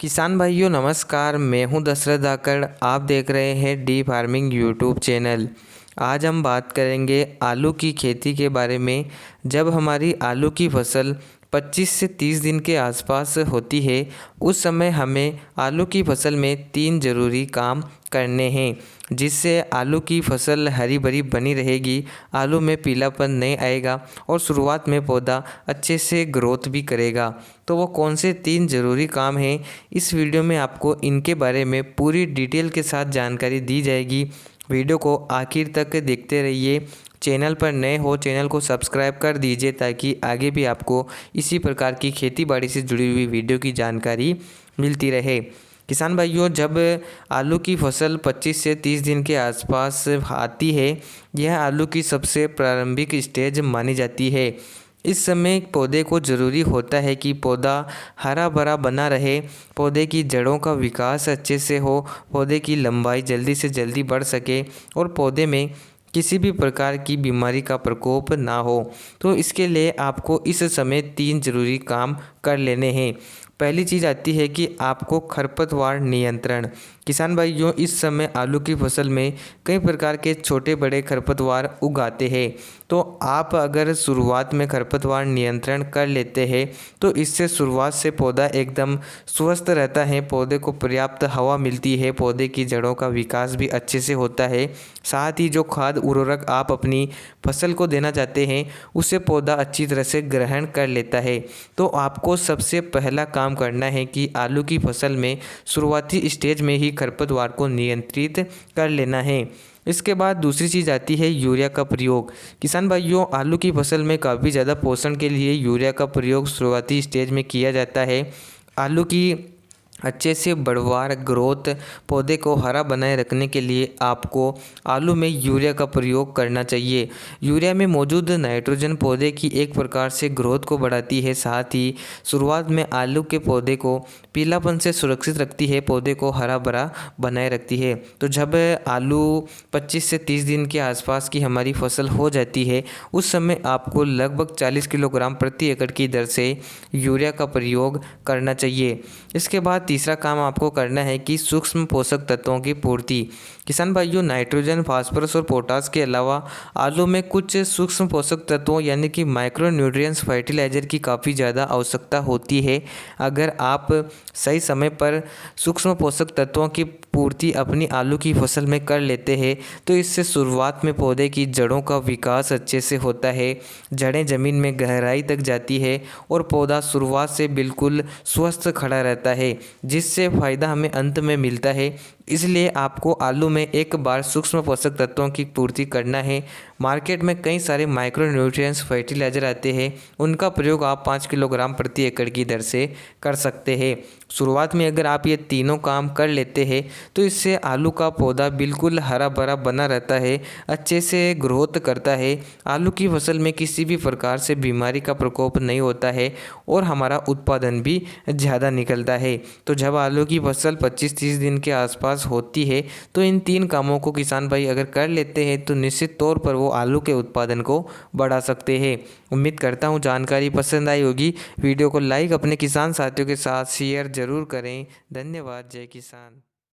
किसान भाइयों नमस्कार। मैं हूं दशरथ धाकड़। आप देख रहे हैं डी फार्मिंग यूट्यूब चैनल। आज हम बात करेंगे आलू की खेती के बारे में। जब हमारी आलू की फसल 25 से 30 दिन के आसपास होती है, उस समय हमें आलू की फसल में 3 ज़रूरी काम करने हैं, जिससे आलू की फसल हरी भरी बनी रहेगी, आलू में पीलापन नहीं आएगा और शुरुआत में पौधा अच्छे से ग्रोथ भी करेगा। तो वो कौन से 3 ज़रूरी काम हैं, इस वीडियो में आपको इनके बारे में पूरी डिटेल के साथ जानकारी दी जाएगी। वीडियो को आखिर तक देखते रहिए। चैनल पर नए हो चैनल को सब्सक्राइब कर दीजिए ताकि आगे भी आपको इसी प्रकार की खेती बाड़ी से जुड़ी हुई वीडियो की जानकारी मिलती रहे। किसान भाइयों, जब आलू की फसल 25 से 30 दिन के आसपास आती है, यह आलू की सबसे प्रारंभिक स्टेज मानी जाती है। इस समय पौधे को ज़रूरी होता है कि पौधा हरा भरा बना रहे, पौधे की जड़ों का विकास अच्छे से हो, पौधे की लंबाई जल्दी से जल्दी बढ़ सके और पौधे में किसी भी प्रकार की बीमारी का प्रकोप ना हो। तो इसके लिए आपको इस समय 3 ज़रूरी काम कर लेने हैं। पहली चीज़ आती है कि आपको खरपतवार नियंत्रण। किसान भाइयों, इस समय आलू की फसल में कई प्रकार के छोटे बड़े खरपतवार उगाते हैं। तो आप अगर शुरुआत में खरपतवार नियंत्रण कर लेते हैं तो इससे शुरुआत से पौधा एकदम स्वस्थ रहता है, पौधे को पर्याप्त हवा मिलती है, पौधे की जड़ों का विकास भी अच्छे से होता है। साथ ही जो खाद उर्वरक आप अपनी फसल को देना चाहते हैं उसे पौधा अच्छी तरह से ग्रहण कर लेता है। तो आपको सबसे पहला काम करना है कि आलू की फसल में शुरुआती स्टेज में ही खरपतवार को नियंत्रित कर लेना है। इसके बाद दूसरी चीज़ आती है यूरिया का प्रयोग। किसान भाइयों, आलू की फसल में काफ़ी ज़्यादा पोषण के लिए यूरिया का प्रयोग शुरुआती स्टेज में किया जाता है। आलू की अच्छे से बढ़वार ग्रोथ, पौधे को हरा बनाए रखने के लिए आपको आलू में यूरिया का प्रयोग करना चाहिए। यूरिया में मौजूद नाइट्रोजन पौधे की एक प्रकार से ग्रोथ को बढ़ाती है, साथ ही शुरुआत में आलू के पौधे को पीलापन से सुरक्षित रखती है, पौधे को हरा भरा बनाए रखती है। तो जब आलू 25 से 30 दिन के आसपास की हमारी फसल हो जाती है, उस समय आपको लगभग 40 किलोग्राम प्रति एकड़ की दर से यूरिया का प्रयोग करना चाहिए। इसके बाद तीसरा काम आपको करना है कि सूक्ष्म पोषक तत्वों की पूर्ति। किसान भाइयों, नाइट्रोजन, फास्फोरस और पोटास के अलावा आलू में कुछ सूक्ष्म पोषक तत्वों यानी कि माइक्रो न्यूट्रिएंट्स फर्टिलाइजर की काफ़ी ज़्यादा आवश्यकता होती है। अगर आप सही समय पर सूक्ष्म पोषक तत्वों की पूर्ति अपनी आलू की फसल में कर लेते हैं तो इससे शुरुआत में पौधे की जड़ों का विकास अच्छे से होता है, जड़ें ज़मीन में गहराई तक जाती है और पौधा शुरुआत से बिल्कुल स्वस्थ खड़ा रहता है, जिससे फ़ायदा हमें अंत में मिलता है। इसलिए आपको आलू में एक बार सूक्ष्म पोषक तत्वों की पूर्ति करना है। मार्केट में कई सारे माइक्रो न्यूट्रिएंट्स फर्टिलाइजर आते हैं, उनका प्रयोग आप 5 किलोग्राम प्रति एकड़ की दर से कर सकते हैं। शुरुआत में अगर आप ये तीनों काम कर लेते हैं तो इससे आलू का पौधा बिल्कुल हरा भरा बना रहता है, अच्छे से ग्रोथ करता है, आलू की फसल में किसी भी प्रकार से बीमारी का प्रकोप नहीं होता है और हमारा उत्पादन भी ज़्यादा निकलता है। तो जब आलू की फसल 25-30 दिन के आसपास होती है तो इन 3 कामों को किसान भाई अगर कर लेते हैं तो निश्चित तौर पर वो आलू के उत्पादन को बढ़ा सकते हैं। उम्मीद करता हूँ जानकारी पसंद आई होगी। वीडियो को लाइक अपने किसान साथियों के साथ शेयर ज़रूर करें। धन्यवाद। जय किसान।